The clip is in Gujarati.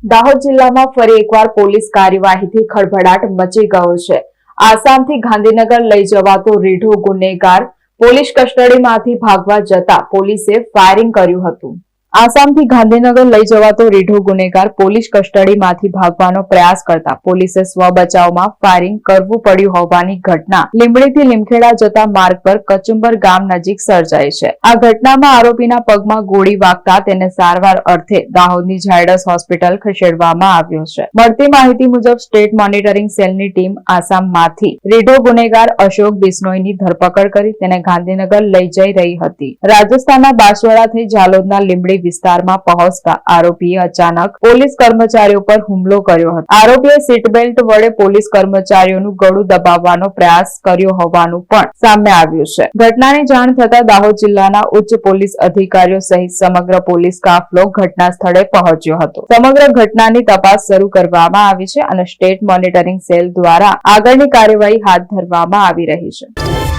દાહોદ જિલ્લામાં ફરી એકવાર પોલીસ કાર્યવાહીથી ખળભળાટ મચી ગયો છે। આસામથી ગાંધીનગર લઈ જવાતો રીઢો ગુનેગાર પોલીસ કસ્ટડીમાંથી ભાગવા જતા પોલીસે ફાયરિંગ કર્યું હતું। આસામથી ગાંધીનગર લઈ જવાતો રીઢો ગુનેગાર પોલીસ કસ્ટડીમાંથી ભાગવાનો પ્રયાસ કરતા પોલીસે સ્વ બચાવમાં ફાયરિંગ કરવું પડ્યું હોવાની ઘટના લીંબડીથી લીમખેડા જતા માર્ગ પર કચુંબર ગામ નજીક સર્જાઈ છે। આ ઘટનામાં આરોપીના પગમાં ગોળી વાગતા તેને સારવાર અર્થે દાહોદની ઝાયડસ હોસ્પિટલ ખસેડવામાં આવ્યો છે। મળતી માહિતી મુજબ સ્ટેટ મોનિટરિંગ સેલની ટીમ આસામમાંથી રીઢો ગુનેગાર અશોક બિશ્નોઈની ધરપકડ કરી તેને ગાંધીનગર લઈ જઈ રહી હતી। રાજસ્થાનના બાંસવાડાથી ઝાલોદના લીંબડી વિસ્તારમાં પહોંચતા આરોપીએ અચાનક પોલીસ કર્મચારીઓ પર હુમલો કર્યો હતો। આરોપીએ સીટ બેલ્ટ વડે પોલીસ કર્મચારીઓનું ગળું દબાવવાનો પ્રયાસ કર્યો હોવાનું પણ સામે આવ્યું છે। ઘટનાની જાણ થતા દાહોદ જિલ્લાના ઉચ્ચ પોલીસ અધિકારીઓ સહિત સમગ્ર પોલીસ કાફલો ઘટના સ્થળે પહોંચ્યો હતો। સમગ્ર ઘટનાની તપાસ શરૂ કરવામાં આવી છે અને સ્ટેટ મોનિટરિંગ સેલ દ્વારા આગળની કાર્યવાહી હાથ ધરવામાં આવી રહી છે।